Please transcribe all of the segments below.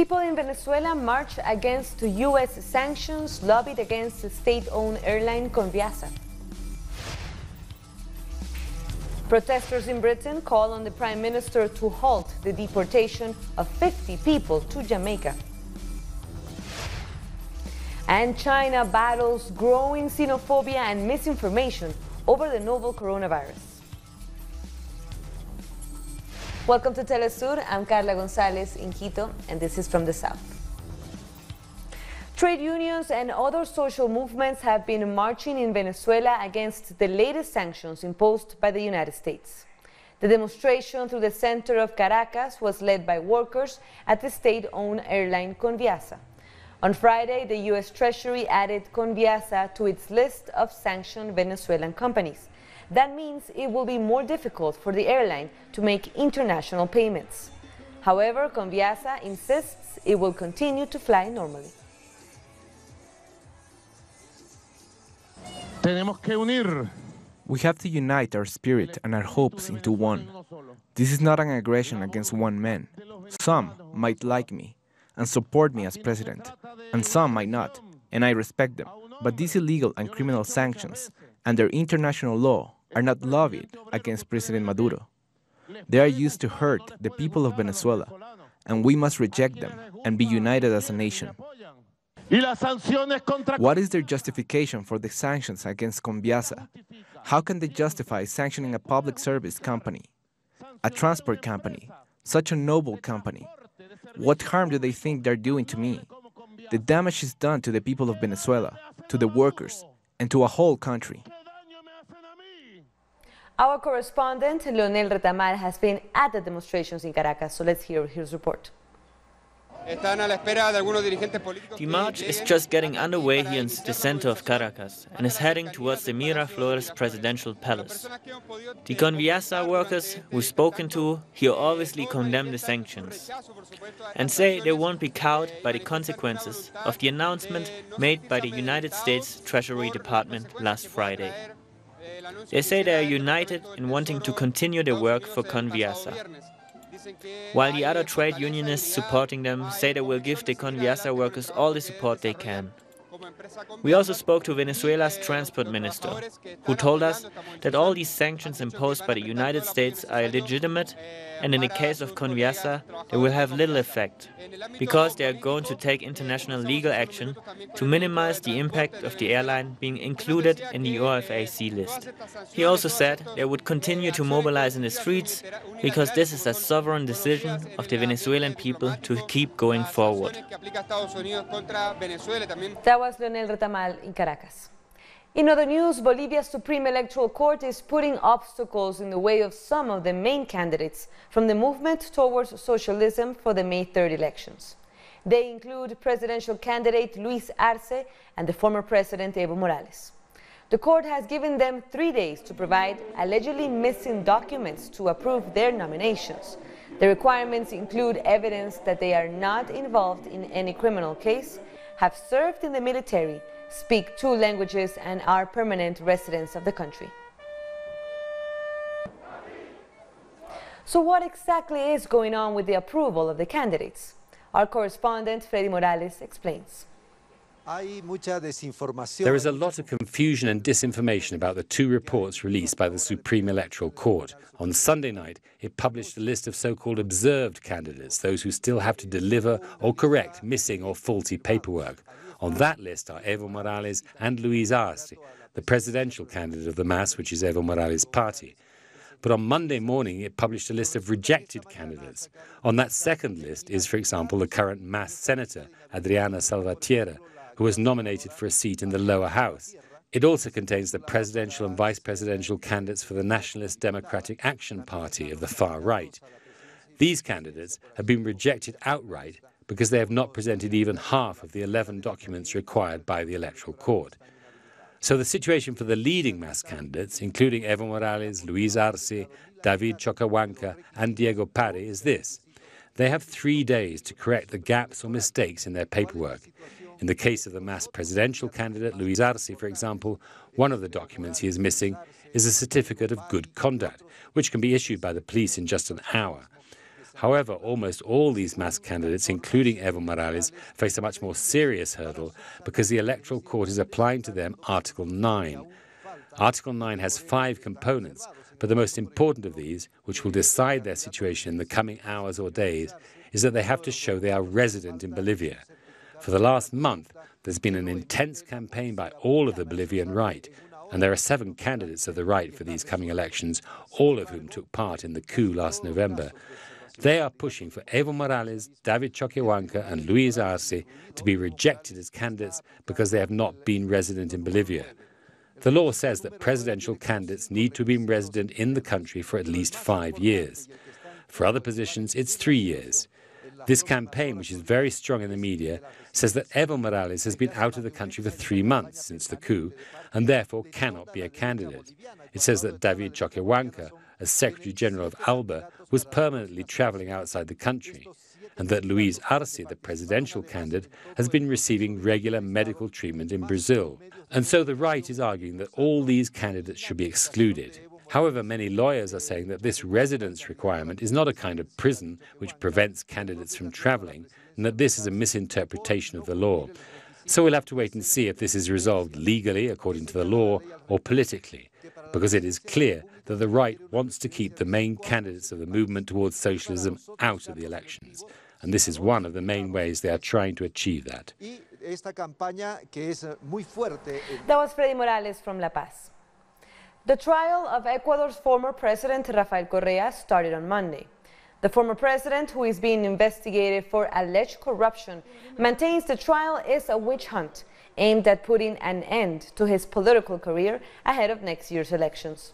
People in Venezuela marched against U.S. sanctions, lobbied against the state-owned airline CONVIASA. Protesters in Britain call on the Prime Minister to halt the deportation of 50 people to Jamaica. And China battles growing xenophobia and misinformation over the novel coronavirus. Welcome to Telesur. I'm Carla Gonzalez in Quito, and this is From the South. Trade unions and other social movements have been marching in Venezuela against the latest sanctions imposed by the United States. The demonstration through the center of Caracas was led by workers at the state-owned airline CONVIASA. On Friday, the U.S. Treasury added CONVIASA to its list of sanctioned Venezuelan companies. That means it will be more difficult for the airline to make international payments. However, CONVIASA insists it will continue to fly normally. We have to unite our spirit and our hopes into one. This is not an aggression against one man. Some might like me and support me as president, and some might not, and I respect them. But these illegal and criminal sanctions, under international law, are not lobbied against President Maduro. They are used to hurt the people of Venezuela, and we must reject them and be united as a nation. What is their justification for the sanctions against CONVIASA? How can they justify sanctioning a public service company, a transport company, such a noble company? What harm do they think they're doing to me? The damage is done to the people of Venezuela, to the workers, and to a whole country. Our correspondent, Leonel Retamal, has been at the demonstrations in Caracas, so let's hear his report. The march is just getting underway here in the center of Caracas and is heading towards the Miraflores presidential palace. The CONVIASA workers we've spoken to here obviously condemn the sanctions and say they won't be cowed by the consequences of the announcement made by the United States Treasury Department last Friday. They say they are united in wanting to continue their work for CONVIASA, while the other trade unionists supporting them say they will give the CONVIASA workers all the support they can. We also spoke to Venezuela's transport minister, who told us that all these sanctions imposed by the United States are illegitimate, and in the case of CONVIASA, they will have little effect, because they are going to take international legal action to minimize the impact of the airline being included in the OFAC list. He also said they would continue to mobilize in the streets, because this is a sovereign decision of the Venezuelan people to keep going forward. That was Leonel Retamal in Caracas. In other news, Bolivia's Supreme Electoral Court is putting obstacles in the way of some of the main candidates from the movement towards socialism for the May 3rd elections. They include presidential candidate Luis Arce and the former president Evo Morales. The court has given them 3 days to provide allegedly missing documents to approve their nominations. The requirements include evidence that they are not involved in any criminal case, have served in the military, speak 2 languages, and are permanent residents of the country. So what exactly is going on with the approval of the candidates? Our correspondent, Freddy Morales, explains. There is a lot of confusion and disinformation about the 2 reports released by the Supreme Electoral Court. On Sunday night, it published a list of so-called observed candidates, those who still have to deliver or correct missing or faulty paperwork. On that list are Evo Morales and Luis Arce, the presidential candidate of the MAS, which is Evo Morales' party. But on Monday morning, it published a list of rejected candidates. On that second list is, for example, the current MAS senator, Adriana Salvatierra, who was nominated for a seat in the lower house. It also contains the presidential and vice presidential candidates for the Nationalist Democratic Action Party of the far right. These candidates have been rejected outright because they have not presented even half of the 11 documents required by the Electoral Court. So the situation for the leading MAS candidates, including Evo Morales, Luis Arce, David Choquehuanca and Diego Pari, is this. They have 3 days to correct the gaps or mistakes in their paperwork. In the case of the MAS presidential candidate, Luis Arce, for example, one of the documents he is missing is a certificate of good conduct, which can be issued by the police in just an hour. However, almost all these masked candidates, including Evo Morales, face a much more serious hurdle because the Electoral Court is applying to them Article 9. Article 9 has 5 components, but the most important of these, which will decide their situation in the coming hours or days, is that they have to show they are resident in Bolivia. For the last month, there's been an intense campaign by all of the Bolivian right, and there are 7 candidates of the right for these coming elections, all of whom took part in the coup last November. They are pushing for Evo Morales, David Choquehuanca and Luis Arce to be rejected as candidates because they have not been resident in Bolivia. The law says that presidential candidates need to have been resident in the country for at least 5 years. For other positions, it's 3 years. This campaign, which is very strong in the media, says that Evo Morales has been out of the country for 3 months since the coup and therefore cannot be a candidate. It says that David Choquehuanca, as Secretary General of ALBA, was permanently traveling outside the country, and that Luis Arce, the presidential candidate, has been receiving regular medical treatment in Brazil. And so the right is arguing that all these candidates should be excluded. However, many lawyers are saying that this residence requirement is not a kind of prison which prevents candidates from traveling, and that this is a misinterpretation of the law. So we'll have to wait and see if this is resolved legally, according to the law, or politically, because it is clear that the right wants to keep the main candidates of the movement towards socialism out of the elections. And this is one of the main ways they are trying to achieve that. That was Freddy Morales from La Paz. The trial of Ecuador's former president, Rafael Correa, started on Monday. The former president, who is being investigated for alleged corruption, maintains the trial is a witch hunt aimed at putting an end to his political career ahead of next year's elections.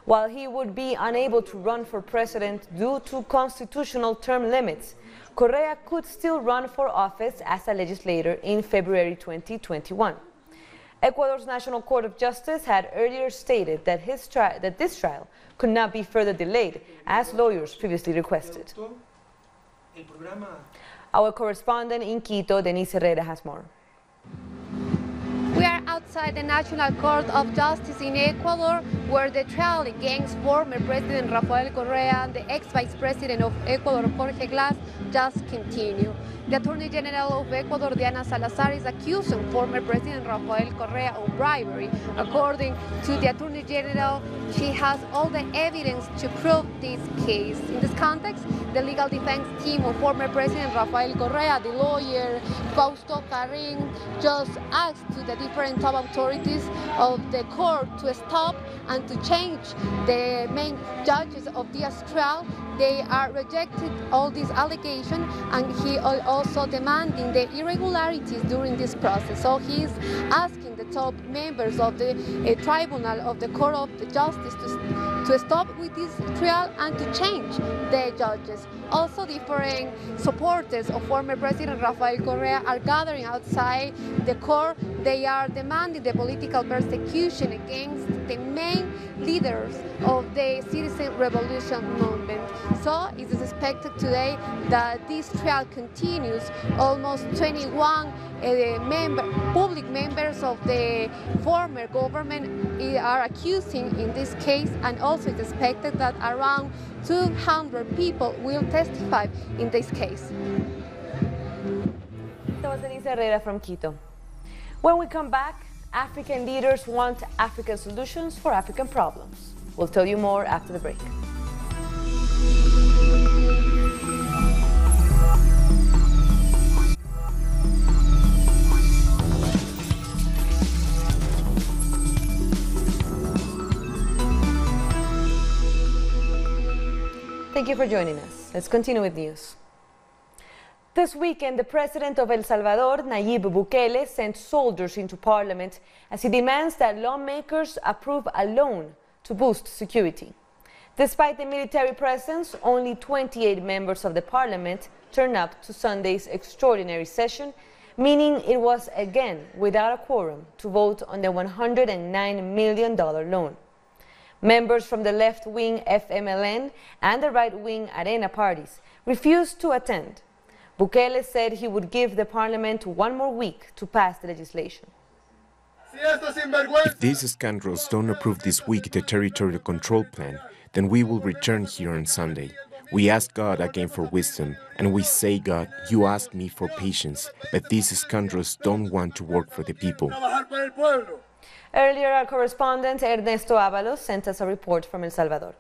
While he would be unable to run for president due to constitutional term limits, Correa could still run for office as a legislator in February 2021. Ecuador's National Court of Justice had earlier stated that this trial could not be further delayed, as lawyers previously requested. Our correspondent in Quito, Denise Herrera, has more. We are outside the National Court of Justice in Ecuador, where the trial against former President Rafael Correa and the ex-Vice President of Ecuador, Jorge Glass, just continue. The Attorney General of Ecuador, Diana Salazar, is accusing former President Rafael Correa of bribery. According to the Attorney General, she has all the evidence to prove this case. In this context, the legal defense team of former President Rafael Correa, the lawyer Fausto Carrin, just asked to the different top authorities of the court to stop and to change the main judges of this trial. They are rejected all these allegations, and he also demanding the irregularities during this process. So he is asking the top members of the tribunal of the Court of Justice to stop with this trial and to change the judges. Also, different supporters of former President Rafael Correa are gathering outside the court. They are demanding the political persecution against the main leaders of the citizen revolution movement. So it is expected today that this trial continues. Almost 21 public members of the former government are accusing in this case, and also it's expected that around 200 people will testify in this case. That was Denise Herrera from Quito. When we come back, African leaders want African solutions for African problems. We'll tell you more after the break. Thank you for joining us. Let's continue with news. This weekend, the president of El Salvador, Nayib Bukele, sent soldiers into parliament as he demands that lawmakers approve a loan to boost security. Despite the military presence, only 28 members of the parliament turned up to Sunday's extraordinary session, meaning it was again without a quorum to vote on the $109 million loan. Members from the left-wing FMLN and the right-wing Arena parties refused to attend. Bukele said he would give the parliament 1 more week to pass the legislation. If these scoundrels don't approve this week the territorial control plan, then we will return here on Sunday. We ask God again for wisdom, and we say, God, you asked me for patience, but these scoundrels don't want to work for the people. Earlier, our correspondent Ernesto Ábalos sent us a report from El Salvador.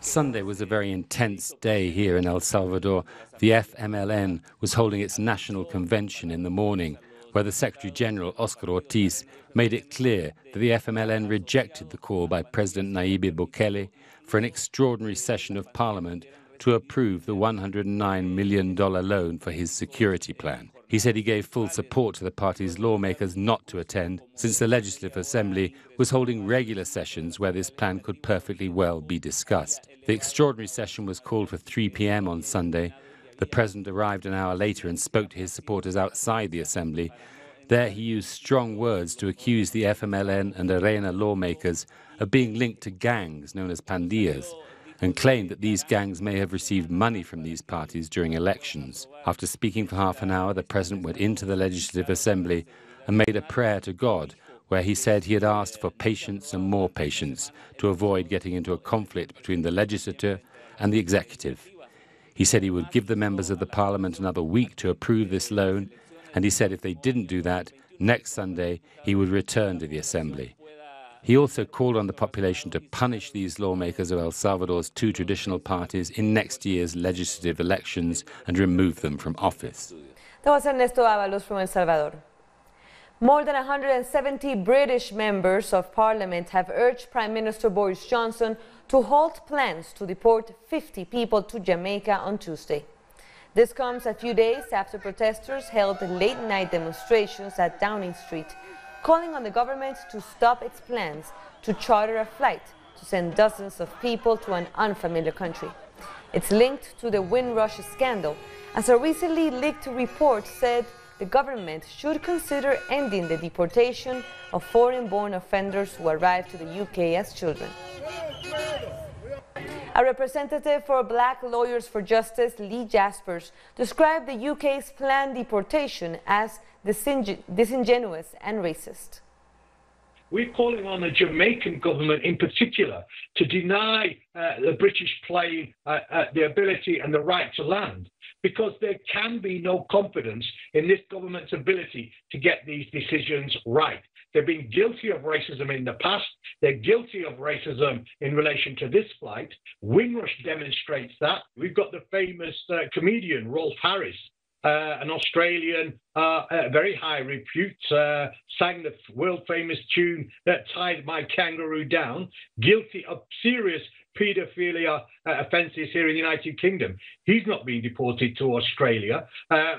Sunday was a very intense day here in El Salvador. The FMLN was holding its national convention in the morning, where the Secretary General, Oscar Ortiz, made it clear that the FMLN rejected the call by President Nayib Bukele for an extraordinary session of Parliament to approve the $109 million loan for his security plan. He said he gave full support to the party's lawmakers not to attend, since the Legislative Assembly was holding regular sessions where this plan could perfectly well be discussed. The extraordinary session was called for 3 p.m. on Sunday. The president arrived an hour later and spoke to his supporters outside the Assembly. There he used strong words to accuse the FMLN and Arena lawmakers of being linked to gangs known as pandillas, and claimed that these gangs may have received money from these parties during elections. After speaking for half an hour, the president went into the Legislative Assembly and made a prayer to God, where he said he had asked for patience and more patience to avoid getting into a conflict between the legislature and the executive. He said he would give the members of the parliament another week to approve this loan, and he said if they didn't do that, next Sunday he would return to the Assembly. He also called on the population to punish these lawmakers of El Salvador's two traditional parties in next year's legislative elections and remove them from office. That was Ernesto Ábalos from El Salvador. More than 170 British members of parliament have urged Prime Minister Boris Johnson to halt plans to deport 50 people to Jamaica on Tuesday. This comes a few days after protesters held late-night demonstrations at Downing Street, calling on the government to stop its plans to charter a flight to send dozens of people to an unfamiliar country. It's linked to the Windrush scandal, as a recently leaked report said the government should consider ending the deportation of foreign-born offenders who arrived to the UK as children. A representative for Black Lawyers for Justice, Lee Jaspers, described the UK's planned deportation as disingenuous and racist. We're calling on the Jamaican government in particular to deny the British plane the ability and the right to land, because there can be no confidence in this government's ability to get these decisions right. They've been guilty of racism in the past. They're guilty of racism in relation to this flight. Windrush demonstrates that. We've got the famous comedian Rolf Harris, an Australian, very high repute, sang the world-famous tune that Tied My Kangaroo Down, guilty of serious paedophilia offences here in the United Kingdom. He's not being deported to Australia.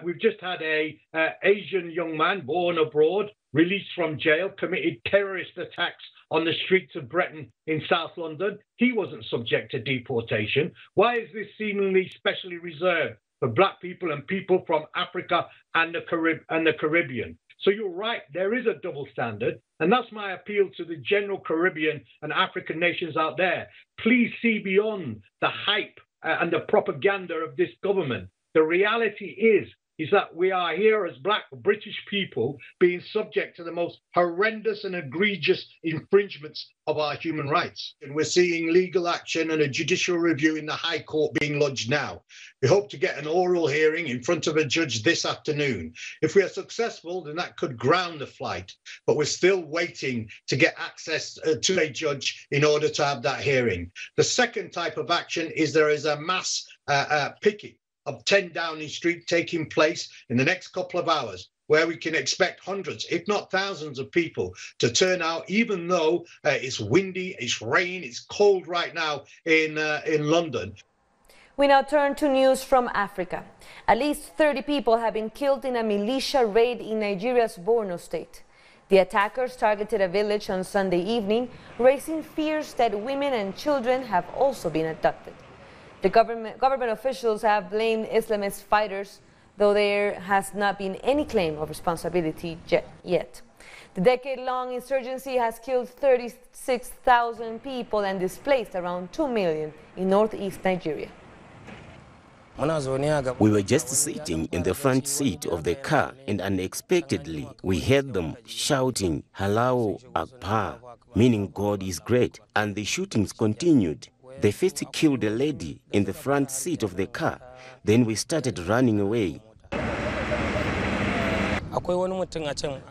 We've just had a Asian young man born abroad, released from jail, committed terrorist attacks on the streets of Breton in South London. He wasn't subject to deportation. Why is this seemingly specially reserved for black people and people from Africa and the Caribbean? So you're right, there is a double standard, and that's my appeal to the general Caribbean and African nations out there. Please see beyond the hype and the propaganda of this government. The reality is that we are here as black British people being subject to the most horrendous and egregious infringements of our human rights. And we're seeing legal action and a judicial review in the High Court being lodged now. We hope to get an oral hearing in front of a judge this afternoon. If we are successful, then that could ground the flight, but we're still waiting to get access to a judge in order to have that hearing. The second type of action is there is a mass picking of 10 Downing Street taking place in the next couple of hours, where we can expect hundreds, if not thousands of people to turn out, even though it's windy, it's rain, it's cold right now in London. We now turn to news from Africa. At least 30 people have been killed in a militia raid in Nigeria's Borno state. The attackers targeted a village on Sunday evening, raising fears that women and children have also been abducted. The government officials have blamed Islamist fighters, though there has not been any claim of responsibility yet. The decade-long insurgency has killed 36,000 people and displaced around 2 million in northeast Nigeria. We were just sitting in the front seat of the car, and unexpectedly we heard them shouting, "Allahu Akbar," meaning God is great, and the shootings continued. They first killed a lady in the front seat of the car. Then we started running away.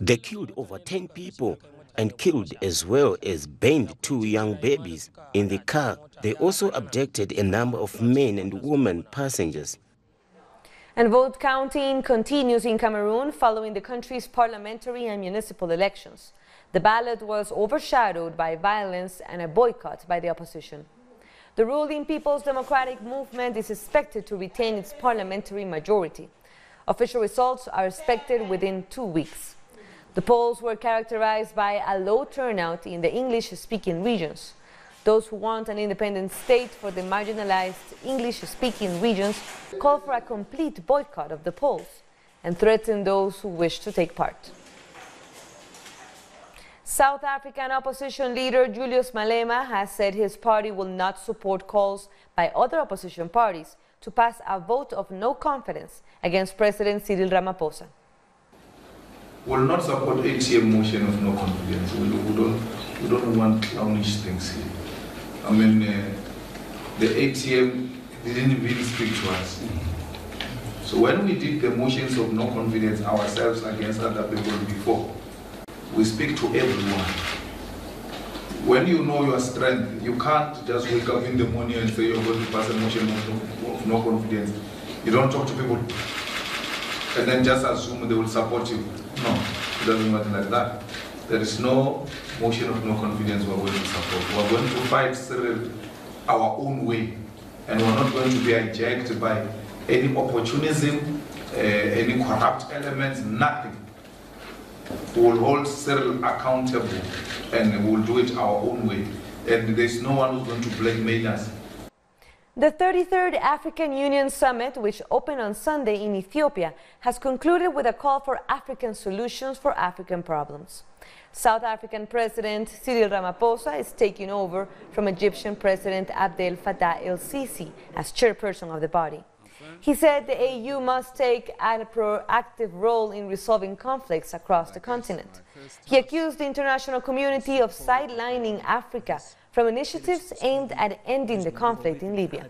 They killed over 10 people and killed as well as burned 2 young babies in the car. They also abducted a number of men and women passengers. And vote counting continues in Cameroon following the country's parliamentary and municipal elections. The ballot was overshadowed by violence and a boycott by the opposition. The ruling People's Democratic Movement is expected to retain its parliamentary majority. Official results are expected within 2 weeks. The polls were characterized by a low turnout in the English-speaking regions. Those who want an independent state for the marginalized English-speaking regions call for a complete boycott of the polls and threaten those who wish to take part. South African opposition leader Julius Malema has said his party will not support calls by other opposition parties to pass a vote of no confidence against President Cyril Ramaphosa. We will not support ATM motion of no confidence. We don't want clownish things here. I mean, the ATM didn't really speak to us. So when we did the motions of no confidence ourselves against other people before, we speak to everyone. When you know your strength, you can't just wake up in the morning and say you're going to pass a motion of no confidence. You don't talk to people and then just assume they will support you. No, it doesn't work like that. There is no motion of no confidence we're going to support. We're going to fight Cyril our own way, and we're not going to be hijacked by any opportunism, any corrupt elements, nothing. We will hold Cyril accountable and we will do it our own way. And there's no one who's going to blackmail us. The 33rd African Union Summit, which opened on Sunday in Ethiopia, has concluded with a call for African solutions for African problems. South African President Cyril Ramaphosa is taking over from Egyptian President Abdel Fattah el-Sisi as chairperson of the body. He said the AU must take a proactive role in resolving conflicts across the continent. He accused the international community of sidelining Africa from initiatives aimed at ending the conflict in Libya,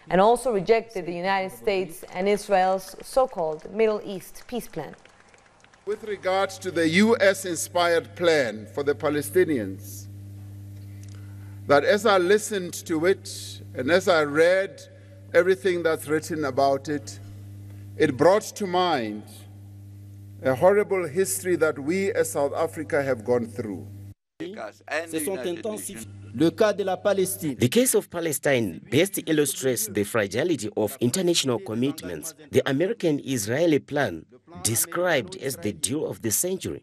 and also rejected the United States and Israel's so-called Middle East peace plan. With regards to the US-inspired plan for the Palestinians, that as I listened to it and as I read everything that's written about it, it brought to mind a horrible history that we as South Africa have gone through. The case of Palestine best illustrates the fragility of international commitments. The American-Israeli plan, described as the deal of the century,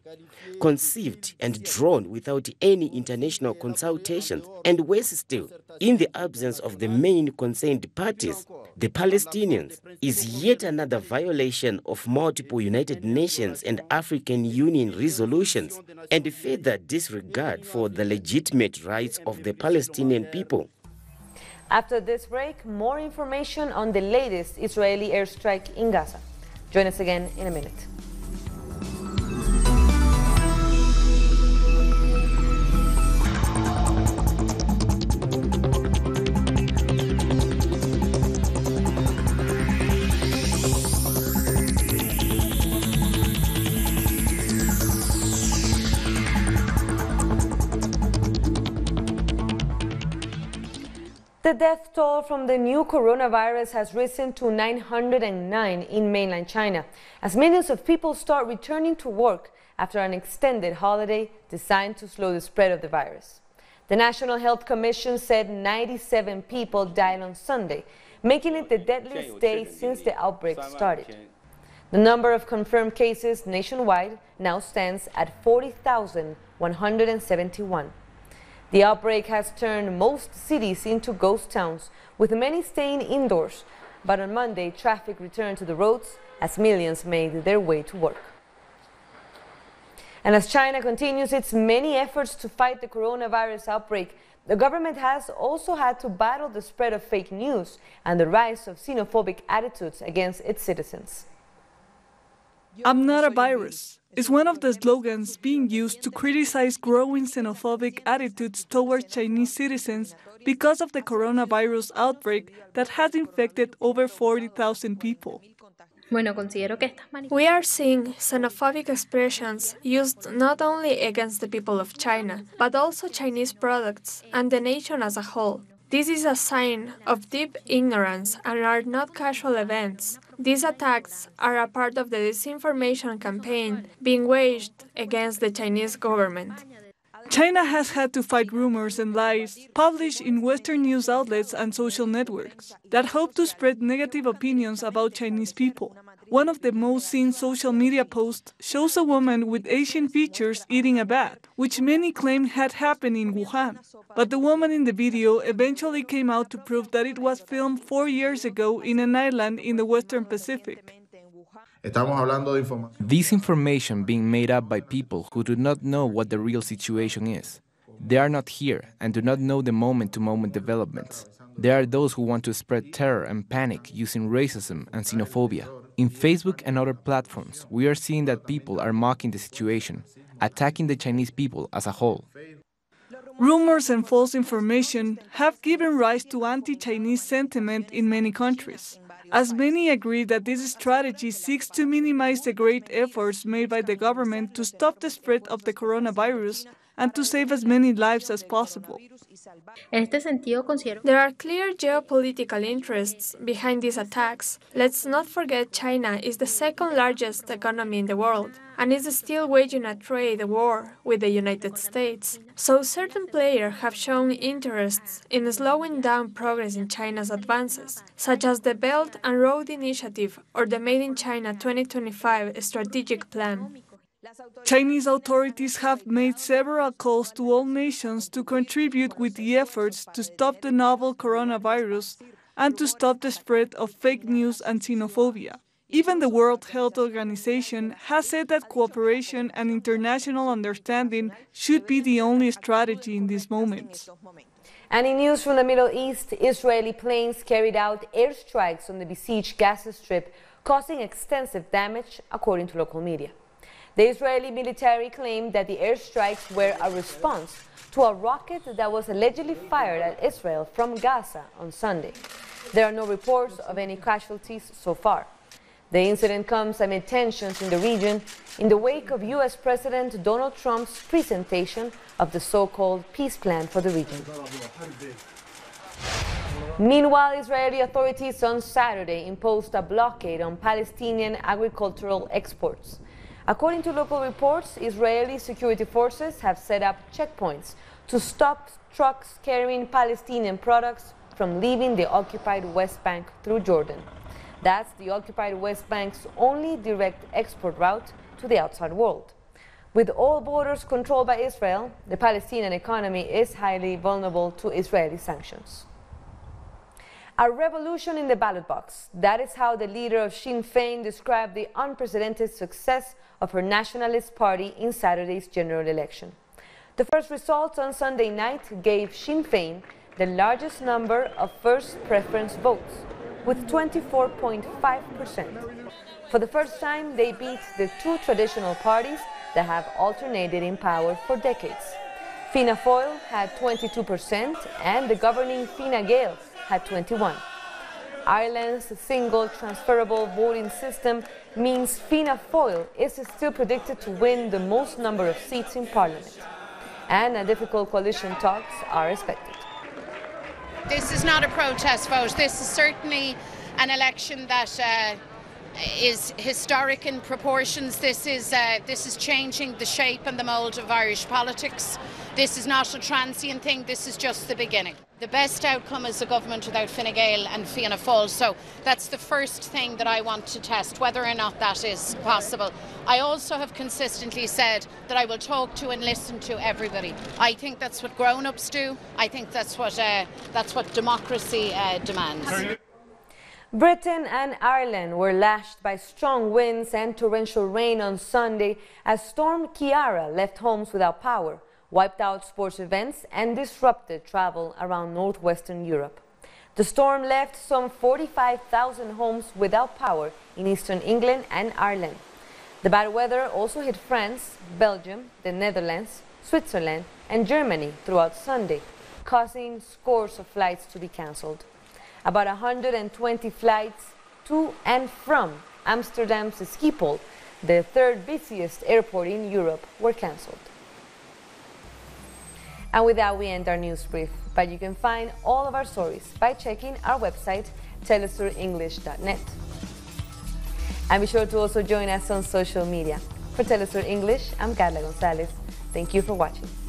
conceived and drawn without any international consultations, and worse still, in the absence of the main concerned parties, the Palestinians, is yet another violation of multiple United Nations and African Union resolutions, and further disregard for the legitimate rights of the Palestinian people. After this break, more information on the latest Israeli airstrike in Gaza. Join us again in a minute. The death toll from the new coronavirus has risen to 909 in mainland China, as millions of people start returning to work after an extended holiday designed to slow the spread of the virus. The National Health Commission said 97 people died on Sunday, making it the deadliest day since the outbreak started. The number of confirmed cases nationwide now stands at 40,171. The outbreak has turned most cities into ghost towns, with many staying indoors. But on Monday, traffic returned to the roads as millions made their way to work. And as China continues its many efforts to fight the coronavirus outbreak, the government has also had to battle the spread of fake news and the rise of xenophobic attitudes against its citizens. I'm not a virus. is one of the slogans being used to criticize growing xenophobic attitudes towards Chinese citizens because of the coronavirus outbreak that has infected over 40,000 people. We are seeing xenophobic expressions used not only against the people of China, but also Chinese products and the nation as a whole. This is a sign of deep ignorance and are not casual events. These attacks are a part of the disinformation campaign being waged against the Chinese government. China has had to fight rumors and lies published in Western news outlets and social networks that hope to spread negative opinions about Chinese people. One of the most seen social media posts shows a woman with Asian features eating a bat, which many claim had happened in Wuhan. But the woman in the video eventually came out to prove that it was filmed 4 years ago in an island in the Western Pacific. This information being made up by people who do not know what the real situation is. They are not here and do not know the moment-to-moment developments. There are those who want to spread terror and panic using racism and xenophobia. In Facebook and other platforms, we are seeing that people are mocking the situation, attacking the Chinese people as a whole. Rumors and false information have given rise to anti-Chinese sentiment in many countries, as many agree that this strategy seeks to minimize the great efforts made by the government to stop the spread of the coronavirus and to save as many lives as possible. There are clear geopolitical interests behind these attacks. Let's not forget China is the second largest economy in the world and is still waging a trade war with the United States. So certain players have shown interests in slowing down progress in China's advances, such as the Belt and Road Initiative or the Made in China 2025 strategic plan. Chinese authorities have made several calls to all nations to contribute with the efforts to stop the novel coronavirus and to stop the spread of fake news and xenophobia. Even the World Health Organization has said that cooperation and international understanding should be the only strategy in these moments. And in news from the Middle East, Israeli planes carried out airstrikes on the besieged Gaza Strip, causing extensive damage, according to local media. The Israeli military claimed that the airstrikes were a response to a rocket that was allegedly fired at Israel from Gaza on Sunday. There are no reports of any casualties so far. The incident comes amid tensions in the region in the wake of U.S. President Donald Trump's presentation of the so-called peace plan for the region. Meanwhile, Israeli authorities on Saturday imposed a blockade on Palestinian agricultural exports. According to local reports, Israeli security forces have set up checkpoints to stop trucks carrying Palestinian products from leaving the occupied West Bank through Jordan. That's the occupied West Bank's only direct export route to the outside world. With all borders controlled by Israel, the Palestinian economy is highly vulnerable to Israeli sanctions. A revolution in the ballot box. That is how the leader of Sinn Féin described the unprecedented success of her nationalist party in Saturday's general election. The first results on Sunday night gave Sinn Féin the largest number of first preference votes, with 24.5%. For the first time, they beat the two traditional parties that have alternated in power for decades. Fianna Fáil had 22% and the governing Fine Gael had 21%. Ireland's single transferable voting system means Fianna Fáil is still predicted to win the most number of seats in Parliament, and a difficult coalition talks are expected. This is not a protest vote. This is certainly an election that is historic in proportions. This is changing the shape and the mould of Irish politics. This is not a transient thing. This is just the beginning. The best outcome is a government without Fine Gael and Fianna Fáil. So that's the first thing that I want to test, whether or not that is possible. I also have consistently said that I will talk to and listen to everybody. I think that's what grown-ups do. I think that's what democracy demands. Britain and Ireland were lashed by strong winds and torrential rain on Sunday as Storm Ciara left homes without power, wiped out sports events and disrupted travel around northwestern Europe. The storm left some 45,000 homes without power in eastern England and Ireland. The bad weather also hit France, Belgium, the Netherlands, Switzerland, and Germany throughout Sunday, causing scores of flights to be cancelled. About 120 flights to and from Amsterdam's Schiphol, the third busiest airport in Europe, were cancelled. And with that, we end our news brief. But you can find all of our stories by checking our website, telesurenglish.net. And be sure to also join us on social media. For Telesur English, I'm Carla Gonzalez. Thank you for watching.